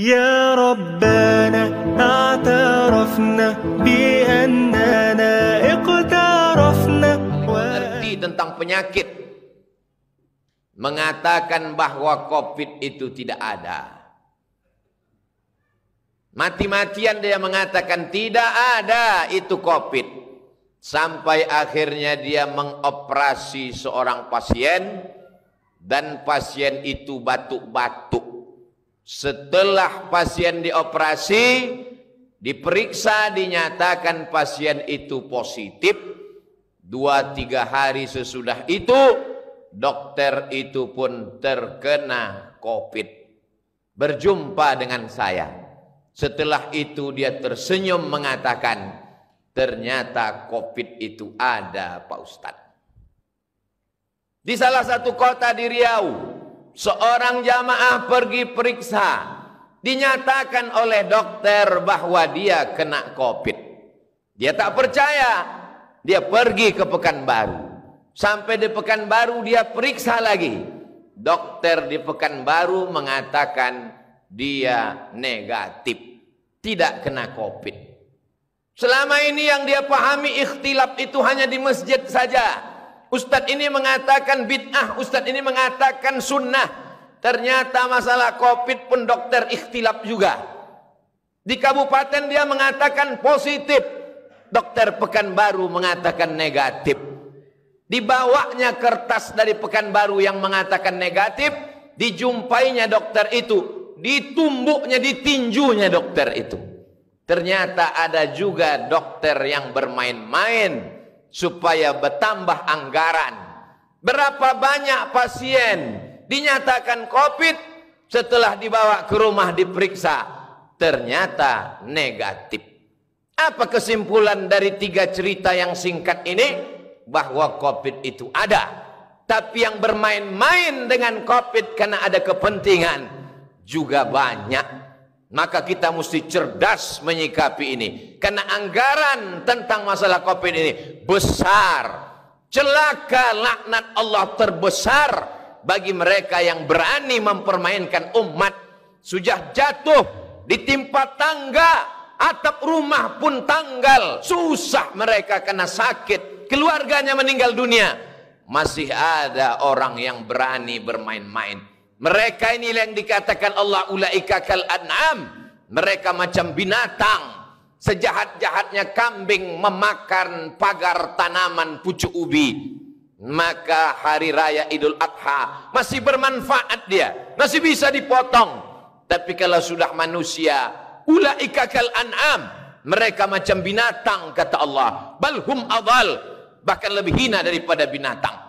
يا ربنا اعترفنا بأننا اقترفنا. Mengerti tentang penyakit, mengatakan bahwa COVID itu tidak ada. Mati-matian dia mengatakan tidak ada itu COVID. Sampai akhirnya dia mengoperasi seorang pasien dan pasien itu batuk-batuk. Setelah pasien dioperasi, diperiksa, dinyatakan pasien itu positif. 2-3 hari sesudah itu, dokter itu pun terkena COVID. Berjumpa dengan saya. Setelah itu dia tersenyum mengatakan, ternyata COVID itu ada, Pak Ustadz. Di salah satu kota di Riau, seorang jamaah pergi periksa, dinyatakan oleh dokter bahwa dia kena COVID. Dia tak percaya, dia pergi ke Pekanbaru. Sampai di Pekanbaru dia periksa lagi. Dokter di Pekanbaru mengatakan dia negatif, tidak kena COVID. Selama ini yang dia pahami ikhtilaf itu hanya di masjid saja. Ustadz ini mengatakan bid'ah, ustadz ini mengatakan sunnah. Ternyata masalah COVID pun dokter ikhtilaf juga. Di kabupaten dia mengatakan positif, dokter Pekanbaru mengatakan negatif. Dibawanya kertas dari Pekanbaru yang mengatakan negatif, dijumpainya dokter itu, ditumbuknya, ditinjunya dokter itu. Ternyata ada juga dokter yang bermain-main supaya bertambah anggaran. Berapa banyak pasien dinyatakan COVID, setelah dibawa ke rumah diperiksa, ternyata negatif. Apa kesimpulan dari 3 cerita yang singkat ini? Bahwa COVID itu ada. Tapi yang bermain-main dengan COVID karena ada kepentingan juga banyak. Maka kita mesti cerdas menyikapi ini. Karena anggaran tentang masalah COVID ini besar. Celaka, laknat Allah terbesar bagi mereka yang berani mempermainkan umat. Sudah jatuh, ditimpa tangga, atap rumah pun tanggal. Susah mereka kena sakit, keluarganya meninggal dunia. Masih ada orang yang berani bermain-main. Mereka ini yang dikatakan Allah ulaika kal an'am. Mereka macam binatang. Sejahat-jahatnya kambing memakan pagar tanaman pucuk ubi. Maka hari raya Idul Adha masih bermanfaat dia, masih bisa dipotong. Tapi kalau sudah manusia, ulaika kal an'am, mereka macam binatang kata Allah. Balhum adhal, bahkan lebih hina daripada binatang.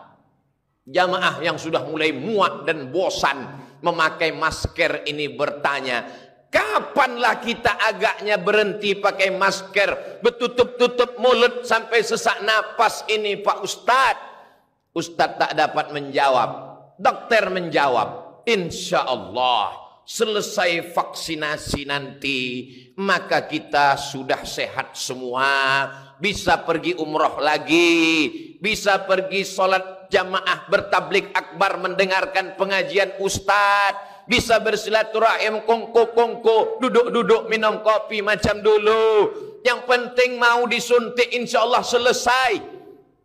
Jamaah yang sudah mulai muak dan bosan memakai masker ini bertanya, kapanlah kita agaknya berhenti pakai masker, bertutup-tutup mulut sampai sesak napas ini Pak Ustadz? Ustadz tak dapat menjawab. Dokter menjawab, insya Allah selesai vaksinasi nanti, maka kita sudah sehat semua, bisa pergi umroh lagi, bisa pergi sholat jamaah bertablik akbar mendengarkan pengajian ustadz, bisa bersilaturahim kongko-kongko, duduk-duduk minum kopi macam dulu. Yang penting mau disuntik insya Allah selesai.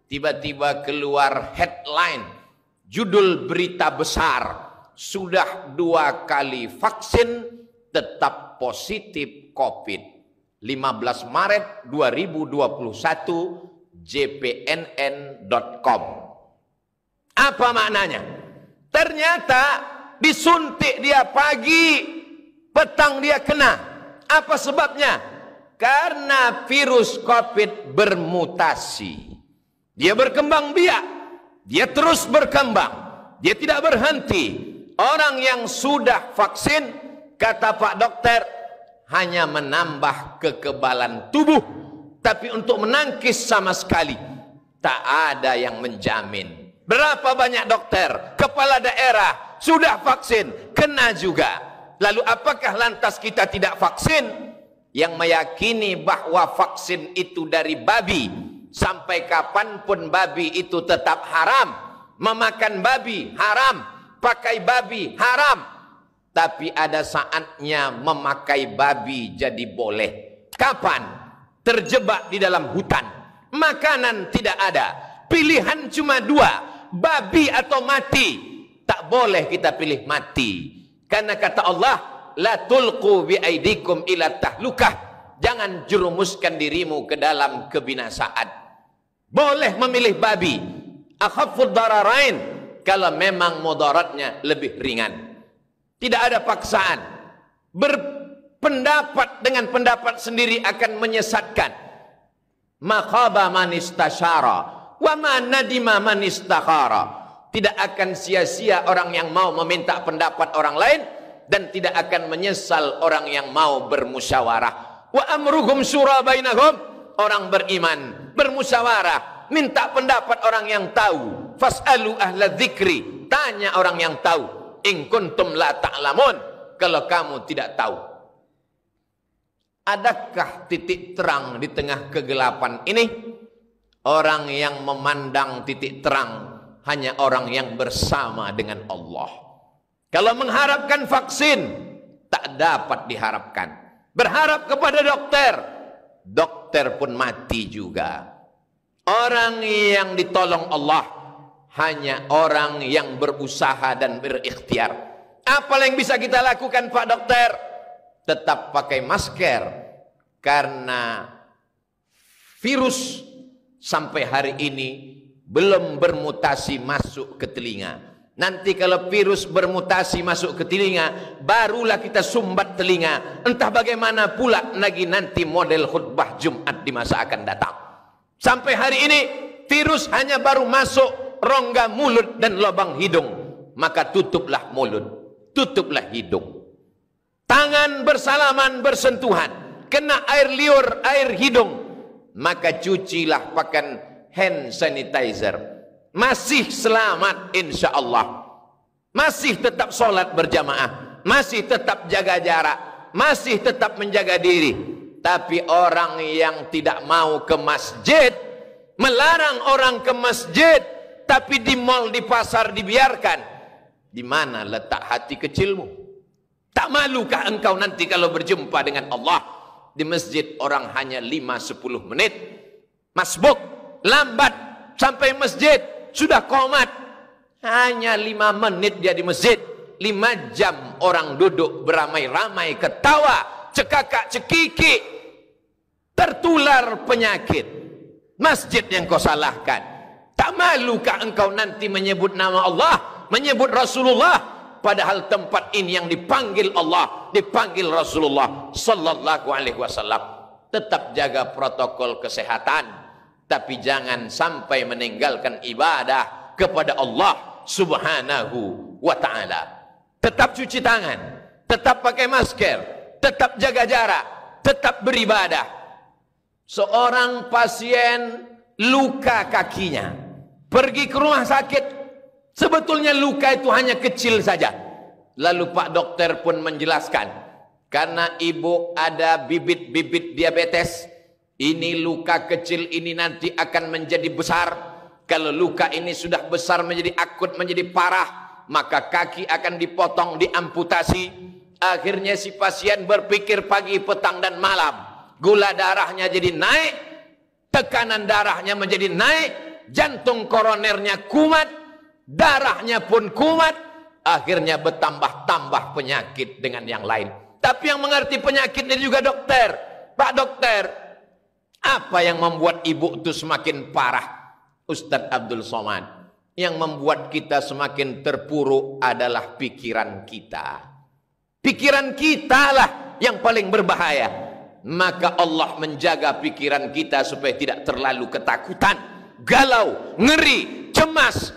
Tiba-tiba keluar headline, judul berita besar, sudah 2 kali vaksin tetap positif COVID. 15 Maret 2021 jpnn.com. Apa maknanya? Ternyata disuntik dia pagi, petang dia kena. Apa sebabnya? Karena virus COVID bermutasi. Dia berkembang biak, dia terus berkembang, dia tidak berhenti. Orang yang sudah vaksin, kata Pak Dokter, hanya menambah kekebalan tubuh, tapi untuk menangkis sama sekali tak ada yang menjamin. Berapa banyak dokter, kepala daerah sudah vaksin, kena juga. Lalu apakah lantas kita tidak vaksin? Yang meyakini bahwa vaksin itu dari babi, sampai kapanpun babi itu tetap haram. Memakan babi haram, pakai babi haram. Tapi ada saatnya memakai babi jadi boleh. Kapan? Terjebak di dalam hutan. Makanan tidak ada. Pilihan cuma dua. Babi atau mati. Tak boleh kita pilih mati. Karena kata Allah, la tulqu biaidikum ila tahlukah. Jangan jerumuskan dirimu ke dalam kebinasaan. Boleh memilih babi. Akhaffud dararain. Kalau memang mudaratnya lebih ringan. Tidak ada paksaan. Berpendapat dengan pendapat sendiri akan menyesatkan. Maqaba man istasyara wa ma nadima man istakhara. Tidak akan sia-sia orang yang mau meminta pendapat orang lain, dan tidak akan menyesal orang yang mau bermusyawarah. Wa amruhum syura bainahum. Orang beriman bermusyawarah, minta pendapat orang yang tahu. Fas'alu ahla dzikri. Tanya orang yang tahu. In kuntum la ta'lamun, kalau kamu tidak tahu. Adakah titik terang di tengah kegelapan ini? Orang yang memandang titik terang hanya orang yang bersama dengan Allah. Kalau mengharapkan vaksin, tak dapat diharapkan. Berharap kepada dokter, dokter pun mati juga. Orang yang ditolong Allah hanya orang yang berusaha dan berikhtiar. Apa yang bisa kita lakukan, Pak Dokter? Tetap pakai masker. Karena virus sampai hari ini belum bermutasi masuk ke telinga. Nanti kalau virus bermutasi masuk ke telinga, barulah kita sumbat telinga. Entah bagaimana pula lagi nanti model khutbah Jumat di masa akan datang. Sampai hari ini virus hanya baru masuk rongga mulut dan lubang hidung. Maka tutuplah mulut, tutuplah hidung. Tangan bersalaman bersentuhan, kena air liur, air hidung, maka cucilah pakai hand sanitizer. Masih selamat insya Allah. Masih tetap sholat berjamaah, masih tetap jaga jarak, masih tetap menjaga diri. Tapi orang yang tidak mau ke masjid, melarang orang ke masjid, tapi di mal, di pasar dibiarkan. Di mana letak hati kecilmu? Tak malukah engkau nanti kalau berjumpa dengan Allah? Di masjid orang hanya 5-10 menit. Masbuk, lambat sampai masjid, sudah qomat. Hanya 5 menit dia di masjid. 5 jam orang duduk beramai-ramai, ketawa, cekakak cekiki. Tertular penyakit. Masjid yang kau salahkan. Tak malukah engkau nanti menyebut nama Allah, menyebut Rasulullah, padahal tempat ini yang dipanggil Allah, dipanggil Rasulullah sallallahu alaihi wasallam. Tetap jaga protokol kesehatan, tapi jangan sampai meninggalkan ibadah kepada Allah subhanahu wa ta'ala. Tetap cuci tangan, tetap pakai masker, tetap jaga jarak, tetap beribadah. Seorang pasien luka kakinya, pergi ke rumah sakit, sebetulnya luka itu hanya kecil saja. Lalu Pak Dokter pun menjelaskan, karena ibu ada bibit-bibit diabetes, ini luka kecil ini nanti akan menjadi besar. Kalau luka ini sudah besar menjadi akut, menjadi parah, maka kaki akan dipotong, diamputasi. Akhirnya si pasien berpikir pagi, petang dan malam. Gula darahnya jadi naik, tekanan darahnya menjadi naik, jantung koronernya kumat, darahnya pun kumat, akhirnya bertambah-tambah penyakit dengan yang lain. Tapi yang mengerti penyakit ini juga dokter. Pak Dokter, apa yang membuat ibu itu semakin parah? Ustadz Abdul Somad, yang membuat kita semakin terpuruk adalah pikiran kita. Pikiran kita lah yang paling berbahaya. Maka Allah menjaga pikiran kita supaya tidak terlalu ketakutan, galau, ngeri, cemas.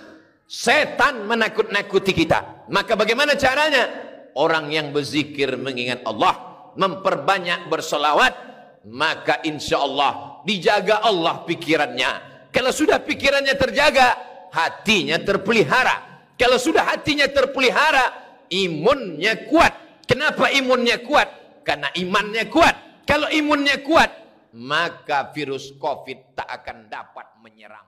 Setan menakut-nakuti kita. Maka bagaimana caranya? Orang yang berzikir mengingat Allah, memperbanyak bersolawat, maka insya Allah dijaga Allah pikirannya. Kalau sudah pikirannya terjaga, hatinya terpelihara. Kalau sudah hatinya terpelihara, imunnya kuat. Kenapa imunnya kuat? Karena imannya kuat. Kalau imunnya kuat, maka virus COVID tak akan dapat menyerang.